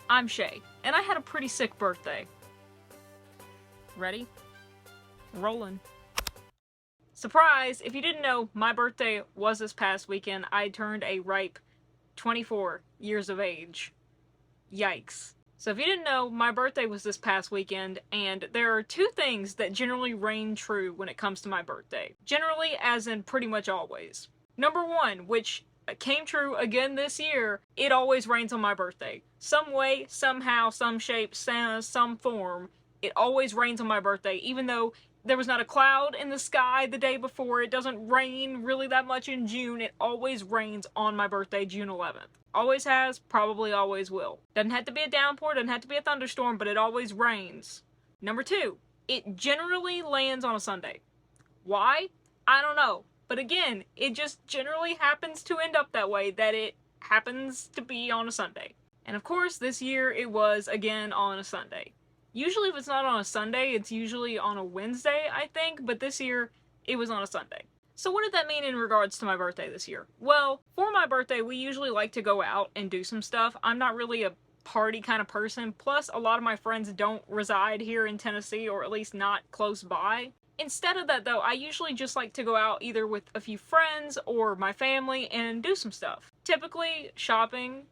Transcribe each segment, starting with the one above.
I'm Chey, and I had a pretty sick birthday. Ready? Rollin'. Surprise! If you didn't know, my birthday was this past weekend. I turned a ripe 24 years of age. Yikes. So if you didn't know, my birthday was this past weekend, and there are two things that generally reign true when it comes to my birthday. Generally, as in pretty much always. Number one, which came true again this year, it always rains on my birthday. Some way, somehow, some shape, some form, it always rains on my birthday, even though there was not a cloud in the sky the day before. It doesn't rain really that much in June. It always rains on my birthday, June 11th. Always has, probably always will. Doesn't have to be a downpour, doesn't have to be a thunderstorm, but it always rains. Number two, it generally lands on a Sunday. Why? I don't know. But again, it just generally happens to end up that way, that it happens to be on a Sunday. And of course, this year it was again on a Sunday. Usually if it's not on a Sunday, it's usually on a Wednesday, I think, but this year it was on a Sunday. So what did that mean in regards to my birthday this year? Well, for my birthday, we usually like to go out and do some stuff. I'm not really a party kind of person, plus a lot of my friends don't reside here in Tennessee, or at least not close by. Instead of that though, I usually just like to go out either with a few friends or my family and do some stuff. Typically shopping,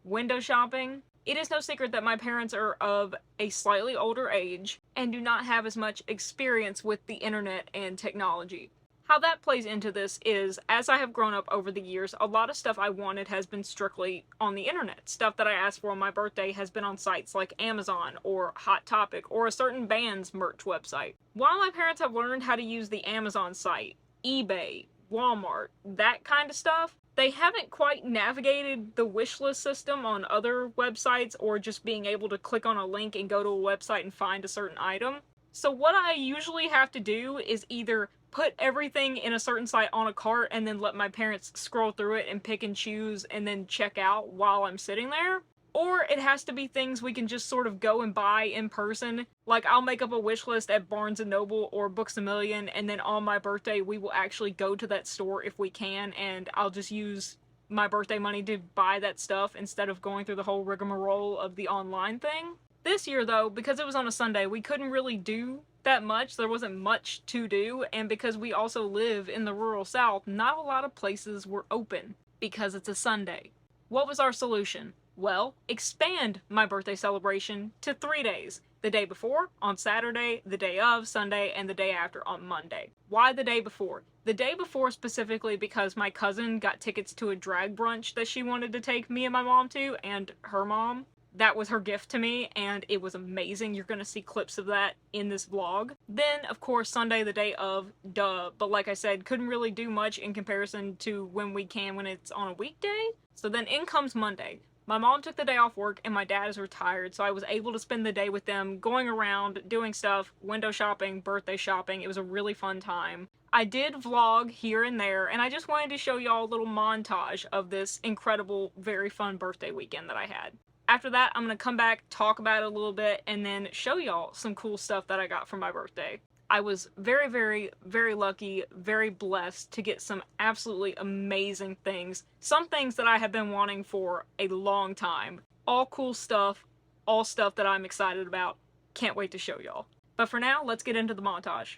window shopping. It is no secret that my parents are of a slightly older age and do not have as much experience with the internet and technology. How that plays into this is, as I have grown up over the years, a lot of stuff I wanted has been strictly on the internet. Stuff that I asked for on my birthday has been on sites like Amazon or Hot Topic or a certain band's merch website. While my parents have learned how to use the Amazon site, eBay, Walmart, that kind of stuff, they haven't quite navigated the wishlist system on other websites or just being able to click on a link and go to a website and find a certain item. So what I usually have to do is either put everything in a certain site on a cart and then let my parents scroll through it and pick and choose and then check out while I'm sitting there. Or it has to be things we can just sort of go and buy in person. Like I'll make up a wish list at Barnes & Noble or Books A Million, and then on my birthday we will actually go to that store if we can, and I'll just use my birthday money to buy that stuff instead of going through the whole rigmarole of the online thing. This year though, because it was on a Sunday, we couldn't really do that much. There wasn't much to do, and because we also live in the rural South, not a lot of places were open because it's a Sunday. What was our solution? Well, expand my birthday celebration to 3 days. The day before, on Saturday, the day of, Sunday, and the day after on Monday. Why the day before? The day before specifically because my cousin got tickets to a drag brunch that she wanted to take me and my mom to, and her mom. That was her gift to me, and it was amazing. You're gonna see clips of that in this vlog. Then, of course, Sunday, the day of, duh. But like I said, couldn't really do much in comparison to when we can when it's on a weekday. So then in comes Monday. My mom took the day off work and my dad is retired, so I was able to spend the day with them, going around, doing stuff, window shopping, birthday shopping. It was a really fun time. I did vlog here and there, and I just wanted to show y'all a little montage of this incredible, very fun birthday weekend that I had. After that, I'm gonna come back, talk about it a little bit, and then show y'all some cool stuff that I got for my birthday. I was very, very, very lucky, very blessed to get some absolutely amazing things. Some things that I have been wanting for a long time. All cool stuff, all stuff that I'm excited about. Can't wait to show y'all. But for now, let's get into the montage.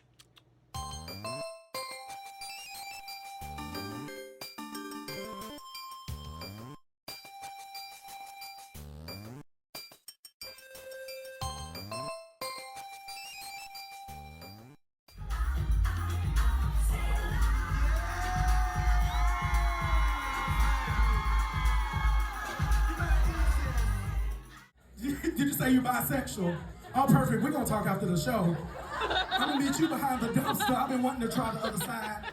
Did you say you're bisexual? Oh, perfect. We're going to talk after the show. I'm going to meet you behind the dumpster. I've been wanting to try the other side.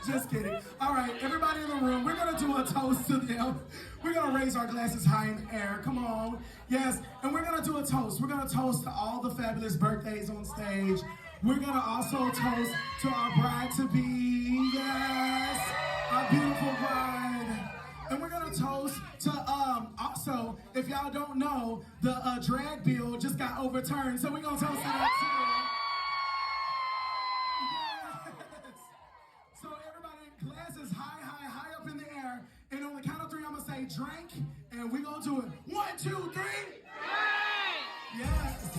Just kidding. All right, everybody in the room, we're going to do a toast to them. We're going to raise our glasses high in the air. Come on. Yes, and we're going to do a toast. We're going to toast to all the fabulous birthdays on stage. We're going to also toast to our bride-to-be. Yes, our beautiful bride. And we're gonna toast to, also, if y'all don't know, the drag bill just got overturned, so we're gonna toast to that too. Yes. So everybody, glasses high, high, high up in the air, and on the count of three, I'm gonna say drink, and we're gonna do it. 1, 2, 3. Yes.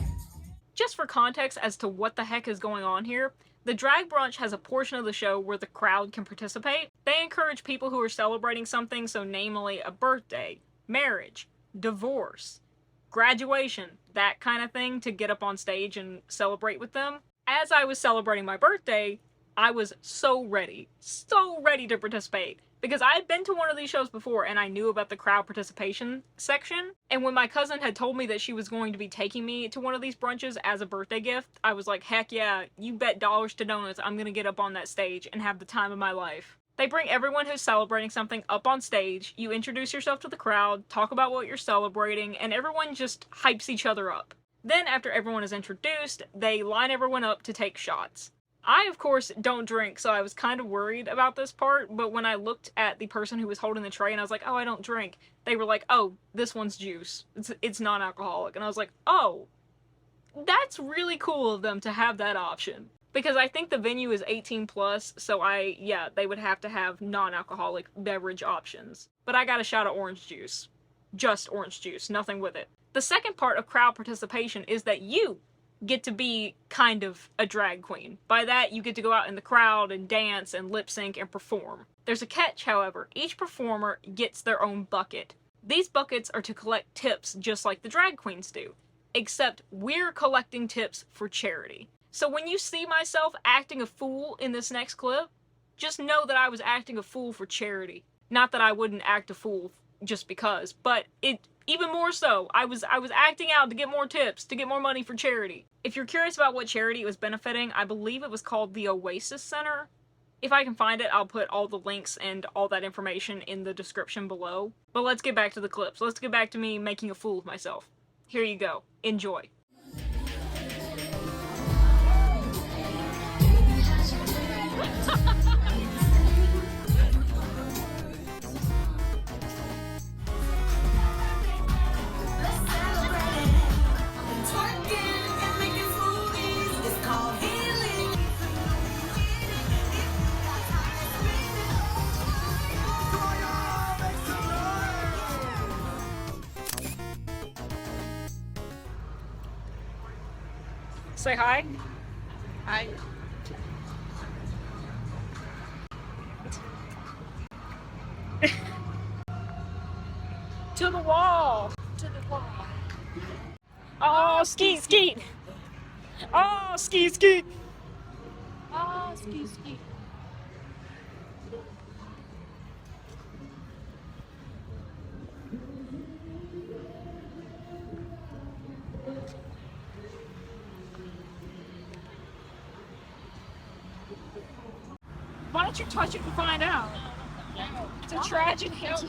Just for context as to what the heck is going on here, the Drag Brunch has a portion of the show where the crowd can participate. They encourage people who are celebrating something, so namely a birthday, marriage, divorce, graduation, that kind of thing, to get up on stage and celebrate with them. As I was celebrating my birthday, I was so ready to participate. Because I had been to one of these shows before and I knew about the crowd participation section. And when my cousin had told me that she was going to be taking me to one of these brunches as a birthday gift, I was like, heck yeah, you bet dollars to donuts I'm gonna get up on that stage and have the time of my life. They bring everyone who's celebrating something up on stage, you introduce yourself to the crowd, talk about what you're celebrating, and everyone just hypes each other up. Then after everyone is introduced, they line everyone up to take shots. I, of course, don't drink, so I was kind of worried about this part, but when I looked at the person who was holding the tray and I was like, oh, I don't drink, they were like, oh, this one's juice. It's non-alcoholic. And I was like, oh, that's really cool of them to have that option. Because I think the venue is 18 plus, so they would have to have non-alcoholic beverage options. But I got a shot of orange juice. Just orange juice, nothing with it. The second part of crowd participation is that you get to be kind of a drag queen. By that, you get to go out in the crowd and dance and lip sync and perform. There's a catch, however. Each performer gets their own bucket. These buckets are to collect tips just like the drag queens do, except we're collecting tips for charity. So when you see myself acting a fool in this next clip, just know that I was acting a fool for charity. Not that I wouldn't act a fool just because, but even more so, I was acting out to get more tips, to get more money for charity. If you're curious about what charity it was benefiting, I believe it was called the Oasis Center. If I can find it, I'll put all the links and all that information in the description below. But let's get back to the clips. Let's get back to me making a fool of myself. Here you go. Enjoy. Say hi. Hi. To the wall. To the wall. Oh, skeet, skeet. Oh, skeet, skeet. Oh, ski, ski. Why don't you touch it and find out? It's a tragedy. Hi.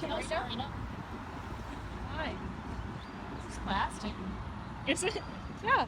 This is plastic. Is it? Yeah.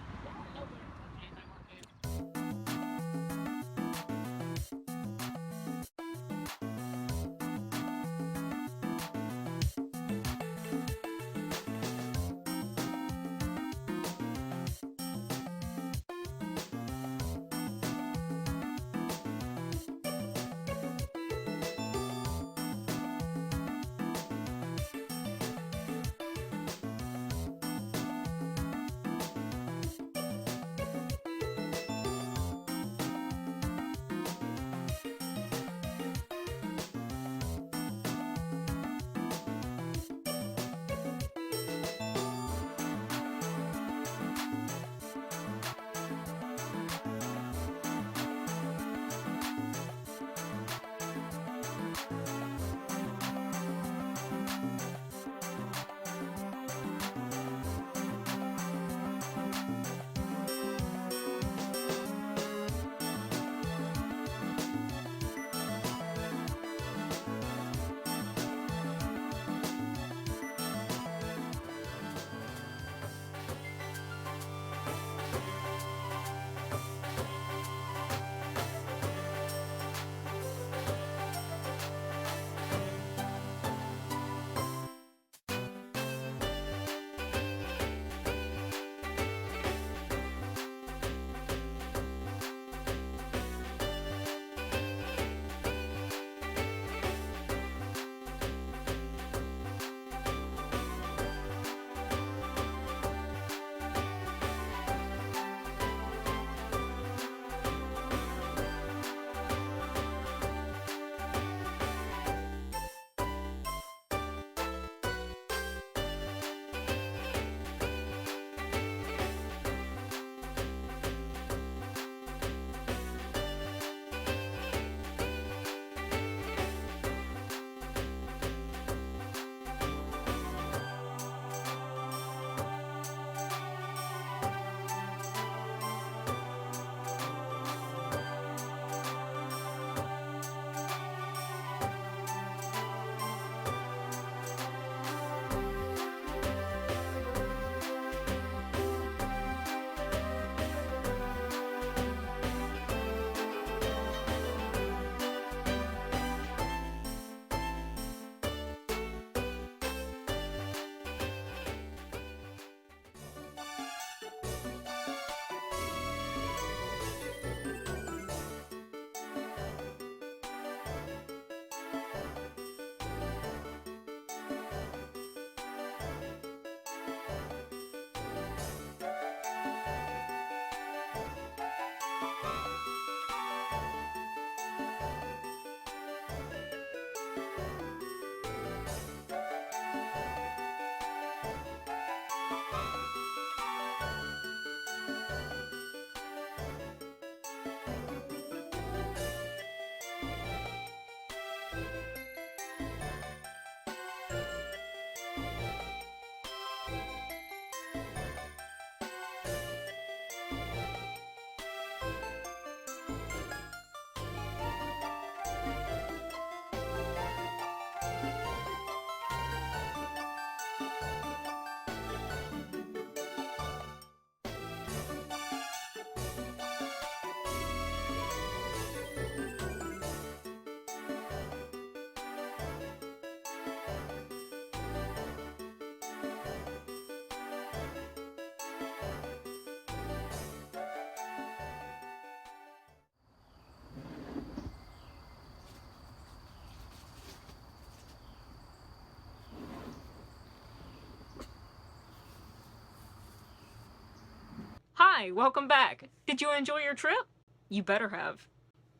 Hi, welcome back. Did you enjoy your trip? You better have.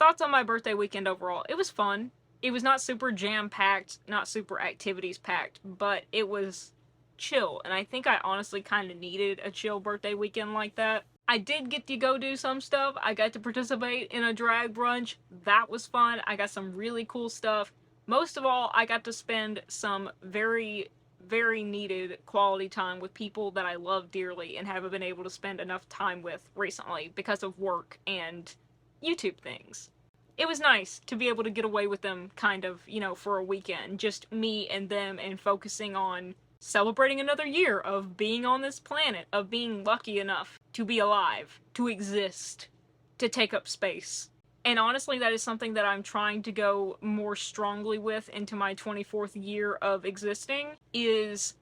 Thoughts on my birthday weekend overall? It was fun. It was not super jam-packed, not super activities-packed, but it was chill, and I think I honestly kind of needed a chill birthday weekend like that. I did get to go do some stuff. I got to participate in a drag brunch. That was fun. I got some really cool stuff. Most of all, I got to spend some very needed quality time with people that I love dearly and haven't been able to spend enough time with recently because of work and YouTube things. It was nice to be able to get away with them kind of, for a weekend. Just me and them and focusing on celebrating another year of being on this planet, of being lucky enough to be alive, to exist, to take up space. And honestly, that is something that I'm trying to go more strongly with into my 24th year of existing, is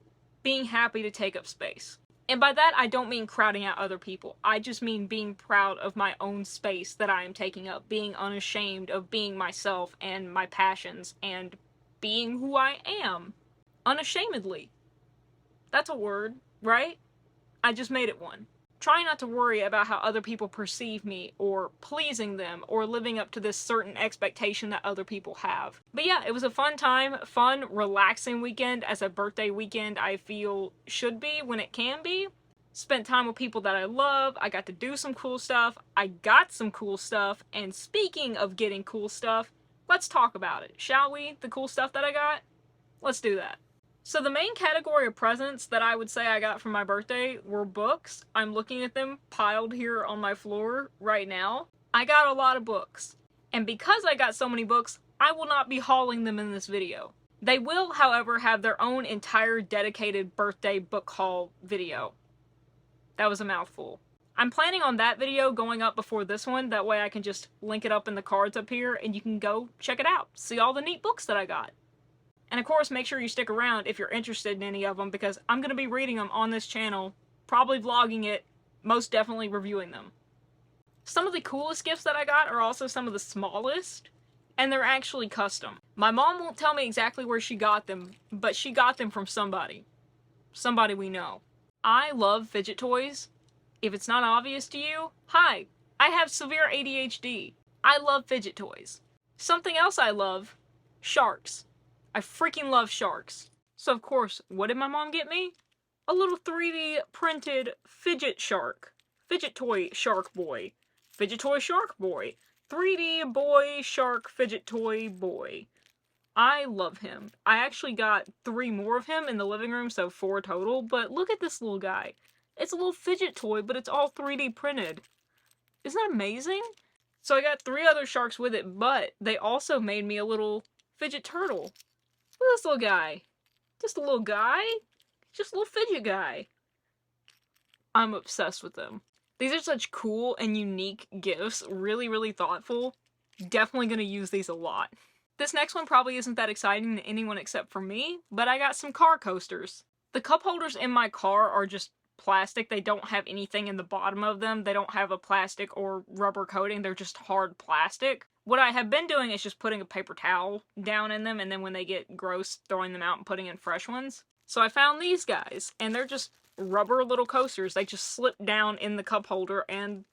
being happy to take up space. And by that, I don't mean crowding out other people. I just mean being proud of my own space that I am taking up, being unashamed of being myself and my passions, and being who I am. Unashamedly. That's a word, right? I just made it one. Try not to worry about how other people perceive me, or pleasing them, or living up to this certain expectation that other people have. But yeah, it was a fun time, fun, relaxing weekend, as a birthday weekend I feel should be when it can be. Spent time with people that I love, I got to do some cool stuff, I got some cool stuff, and speaking of getting cool stuff, let's talk about it, shall we? The cool stuff that I got? Let's do that. So the main category of presents that I would say I got for my birthday were books. I'm looking at them piled here on my floor right now. I got a lot of books. And because I got so many books, I will not be hauling them in this video. They will, however, have their own entire dedicated birthday book haul video. That was a mouthful. I'm planning on that video going up before this one, that way I can just link it up in the cards up here and you can go check it out. See all the neat books that I got. And of course, make sure you stick around if you're interested in any of them, because I'm going to be reading them on this channel, probably vlogging it, most definitely reviewing them. Some of the coolest gifts that I got are also some of the smallest, and they're actually custom. My mom won't tell me exactly where she got them, but she got them from somebody. Somebody we know. I love fidget toys. If it's not obvious to you, hi, I have severe ADHD. I love fidget toys. Something else I love, sharks. I freaking love sharks. So of course, what did my mom get me? A little 3D printed fidget shark. Fidget toy shark boy. Fidget toy shark boy. 3D boy shark fidget toy boy. I love him. I actually got 3 more of him in the living room, so 4 total, but look at this little guy. It's a little fidget toy, but it's all 3D printed. Isn't that amazing? So I got 3 other sharks with it, but they also made me a little fidget turtle. Look at this little guy. Just a little guy. Just a little fidget guy. I'm obsessed with them. These are such cool and unique gifts. Really thoughtful. Definitely gonna use these a lot. This next one probably isn't that exciting to anyone except for me, but I got some car coasters. The cup holders in my car are just plastic. They don't have anything in the bottom of them. They don't have a plastic or rubber coating. They're just hard plastic. What I have been doing is just putting a paper towel down in them, and then when they get gross, throwing them out and putting in fresh ones. So I found these guys, and they're just rubber little coasters. They just slip down in the cup holder, and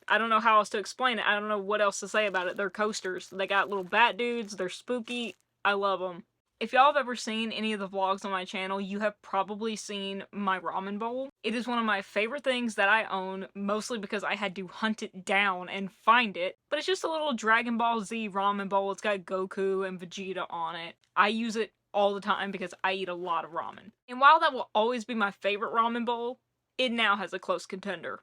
I don't know how else to explain it. I don't know what else to say about it. They're coasters. They got little bat dudes. They're spooky. I love them. If y'all have ever seen any of the vlogs on my channel, you have probably seen my ramen bowl. It is one of my favorite things that I own, mostly because I had to hunt it down and find it. But it's just a little Dragon Ball Z ramen bowl. It's got Goku and Vegeta on it. I use it all the time because I eat a lot of ramen. And while that will always be my favorite ramen bowl, it now has a close contender.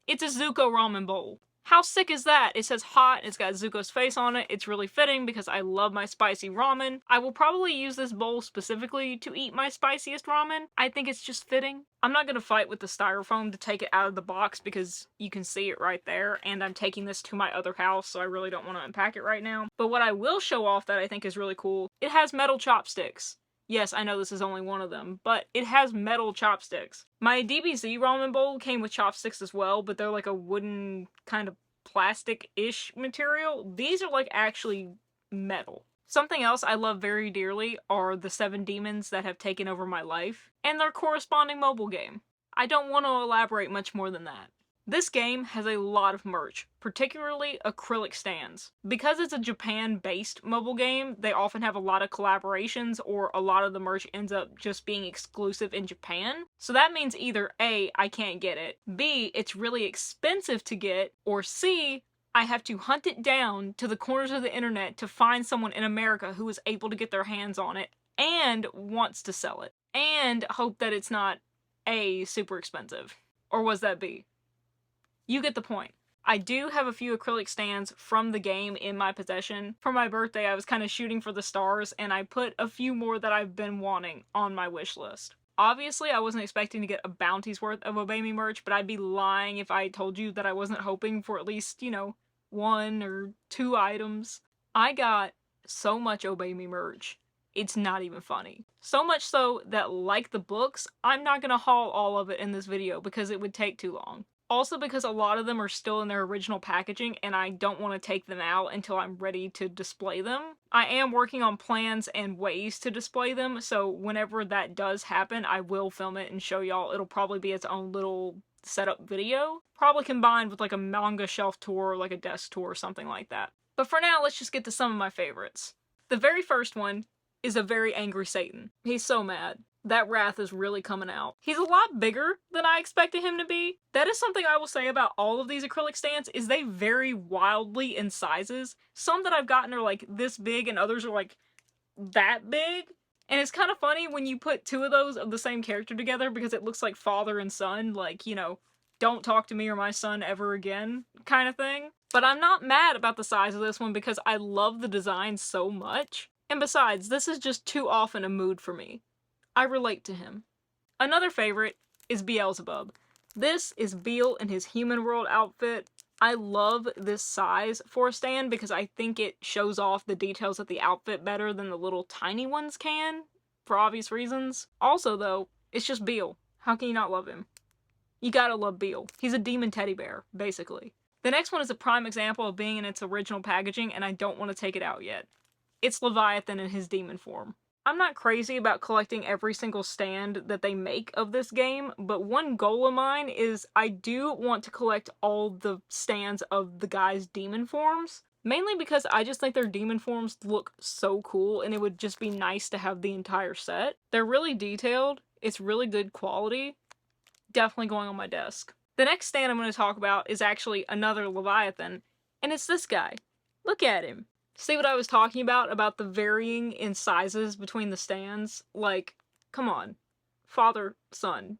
It's a Zuko ramen bowl. How sick is that? It says hot, it's got Zuko's face on it. It's really fitting because I love my spicy ramen. I will probably use this bowl specifically to eat my spiciest ramen. I think it's just fitting. I'm not gonna fight with the styrofoam to take it out of the box because you can see it right there, and I'm taking this to my other house, so I really don't want to unpack it right now. But what I will show off that I think is really cool, it has metal chopsticks. Yes, I know this is only one of them, but it has metal chopsticks. My DBZ ramen bowl came with chopsticks as well, but they're like a wooden kind of plastic-ish material. These are like actually metal. Something else I love very dearly are the 7 demons that have taken over my life, and their corresponding mobile game. I don't want to elaborate much more than that. This game has a lot of merch, particularly acrylic stands. Because it's a Japan-based mobile game, they often have a lot of collaborations, or a lot of the merch ends up just being exclusive in Japan. So that means either A, I can't get it, B, it's really expensive to get, or C, I have to hunt it down to the corners of the internet to find someone in America who is able to get their hands on it and wants to sell it. And hope that it's not A, super expensive. Or was that B? You get the point. I do have a few acrylic stands from the game in my possession. For my birthday, I was kind of shooting for the stars, and I put a few more that I've been wanting on my wish list. Obviously, I wasn't expecting to get a bounty's worth of Obey Me merch, but I'd be lying if I told you that I wasn't hoping for at least, 1 or 2 items. I got so much Obey Me merch. It's not even funny. So much so that, like the books, I'm not gonna haul all of it in this video because it would take too long. Also because a lot of them are still in their original packaging and I don't want to take them out until I'm ready to display them. I am working on plans and ways to display them, so whenever that does happen, I will film it and show y'all. It'll probably be its own little setup video. Probably combined with like a manga shelf tour, like a desk tour or something like that. But for now, let's just get to some of my favorites. The very first one is a very angry Satan. He's so mad. That wrath is really coming out. He's a lot bigger than I expected him to be. That is something I will say about all of these acrylic stands, is they vary wildly in sizes. Some that I've gotten are like this big and others are like that big. And it's kind of funny when you put 2 of those of the same character together because it looks like father and son, like, don't talk to me or my son ever again kind of thing. But I'm not mad about the size of this one because I love the design so much. And besides, this is just too often a mood for me. I relate to him. Another favorite is Beelzebub. This is Beel in his Human World outfit. I love this size for a stand because I think it shows off the details of the outfit better than the little tiny ones can, for obvious reasons. Also though, it's just Beel. How can you not love him? You gotta love Beel. He's a demon teddy bear, basically. The next one is a prime example of being in its original packaging and I don't want to take it out yet. It's Leviathan in his demon form. I'm not crazy about collecting every single stand that they make of this game, but one goal of mine is I do want to collect all the stands of the guys' demon forms. Mainly because I just think their demon forms look so cool and it would just be nice to have the entire set. They're really detailed, it's really good quality. Definitely going on my desk. The next stand I'm going to talk about is actually another Leviathan, and it's this guy. Look at him. See what I was talking about the varying in sizes between the stands? Like, come on. Father, son.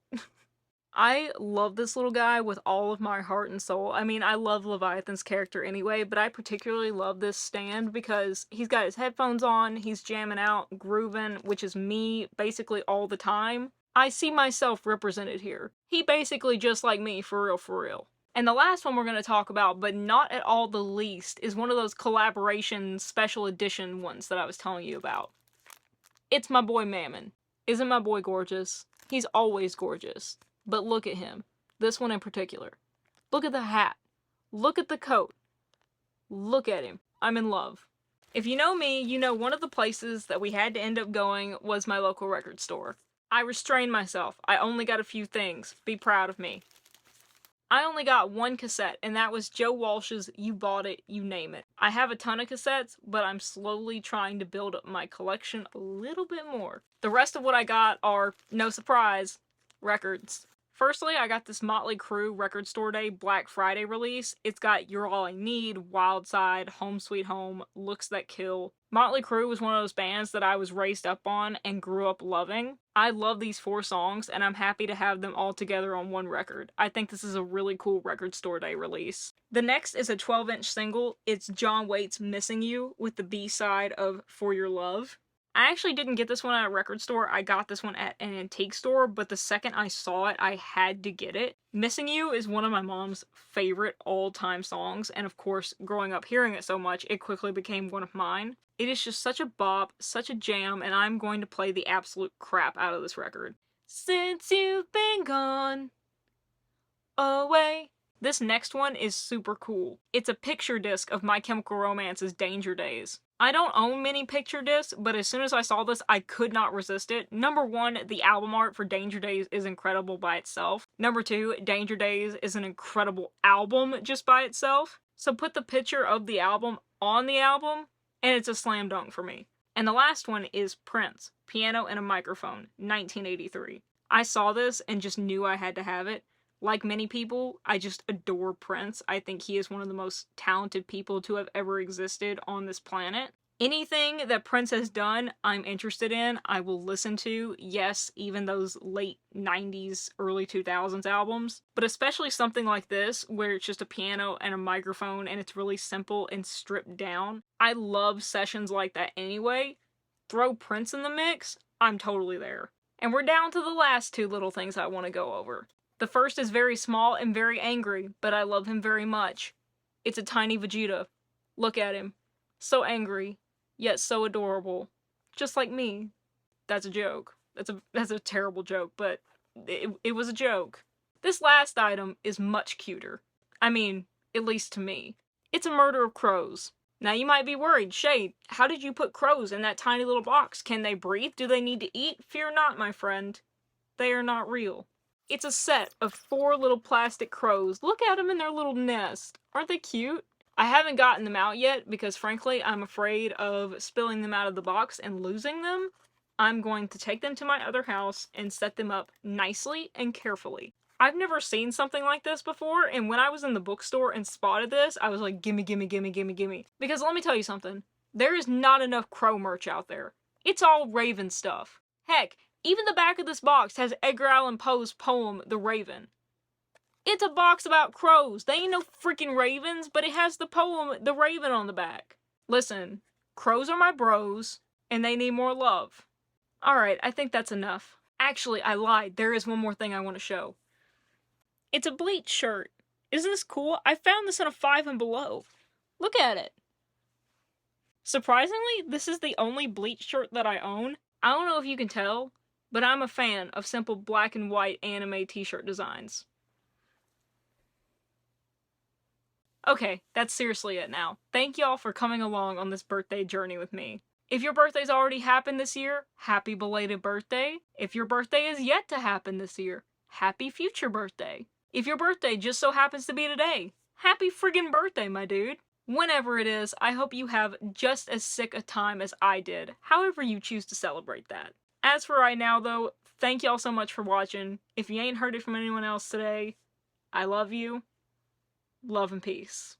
I love this little guy with all of my heart and soul. I mean, I love Leviathan's character anyway, but I particularly love this stand because he's got his headphones on, he's jamming out, grooving, which is me basically all the time. I see myself represented here. He basically just like me, for real, for real. And the last one we're going to talk about, but not at all the least, is one of those collaboration special edition ones that I was telling you about. It's my boy Mammon. Isn't my boy gorgeous? He's always gorgeous. But look at him. This one in particular. Look at the hat. Look at the coat. Look at him. I'm in love. If you know me, you know one of the places that we had to end up going was my local record store. I restrained myself. I only got a few things. Be proud of me. I only got 1 cassette, and that was Joe Walsh's You Bought It, You Name It. I have a ton of cassettes, but I'm slowly trying to build up my collection a little bit more. The rest of what I got are, no surprise, records. Firstly, I got this Motley Crue Record Store Day Black Friday release. It's got You're All I Need, Wild Side, Home Sweet Home, Looks That Kill. Motley Crue was one of those bands that I was raised up on and grew up loving. I love these 4 songs, and I'm happy to have them all together on one record. I think this is a really cool Record Store Day release. The next is a 12-inch single. It's John Waite's Missing You with the B-side of For Your Love. I actually didn't get this one at a record store. I got this one at an antique store, but the second I saw it, I had to get it. Missing You is one of my mom's favorite all-time songs, and of course, growing up hearing it so much, it quickly became one of mine. It is just such a bop, such a jam, and I'm going to play the absolute crap out of this record. Since you've been gone away. This next one is super cool. It's a picture disc of My Chemical Romance's Danger Days. I don't own many picture discs, but as soon as I saw this, I could not resist it. Number one, the album art for Danger Days is incredible by itself. Number two, Danger Days is an incredible album just by itself. So put the picture of the album on the album, and it's a slam dunk for me. And the last one is Prince, Piano and a Microphone, 1983. I saw this and just knew I had to have it. Like many people, I just adore Prince. I think he is one of the most talented people to have ever existed on this planet. Anything that Prince has done, I'm interested in. I will listen to, yes, even those late 90s, early 2000s albums. But especially something like this, where it's just a piano and a microphone and it's really simple and stripped down. I love sessions like that anyway. Throw Prince in the mix, I'm totally there. And we're down to the last two little things I want to go over. The first is very small and very angry, but I love him very much. It's a tiny Vegeta. Look at him. So angry, yet so adorable. Just like me. That's a joke. That's a terrible joke, but it was a joke. This last item is much cuter. I mean, at least to me. It's a murder of crows. Now you might be worried, Chey, how did you put crows in that tiny little box? Can they breathe? Do they need to eat? Fear not, my friend. They are not real. It's a set of 4 little plastic crows. Look at them in their little nest. Aren't they cute? I haven't gotten them out yet because frankly I'm afraid of spilling them out of the box and losing them. I'm going to take them to my other house and set them up nicely and carefully. I've never seen something like this before, and when I was in the bookstore and spotted this, I was like, gimme, gimme, gimme, gimme, gimme. Because let me tell you something. There is not enough crow merch out there. It's all Raven stuff. Heck, even the back of this box has Edgar Allan Poe's poem, The Raven. It's a box about crows. They ain't no freaking ravens, but it has the poem, The Raven, on the back. Listen, crows are my bros, and they need more love. Alright, I think that's enough. Actually, I lied. There is one more thing I want to show. It's a Bleach shirt. Isn't this cool? I found this in a 5 and Below. Look at it. Surprisingly, this is the only Bleach shirt that I own. I don't know if you can tell, but I'm a fan of simple black and white anime t-shirt designs. Okay, that's seriously it now. Thank y'all for coming along on this birthday journey with me. If your birthday's already happened this year, happy belated birthday. If your birthday is yet to happen this year, happy future birthday. If your birthday just so happens to be today, happy friggin' birthday, my dude. Whenever it is, I hope you have just as sick a time as I did, however you choose to celebrate that. As for right now, though, thank y'all so much for watching. If you ain't heard it from anyone else today, I love you. Love and peace.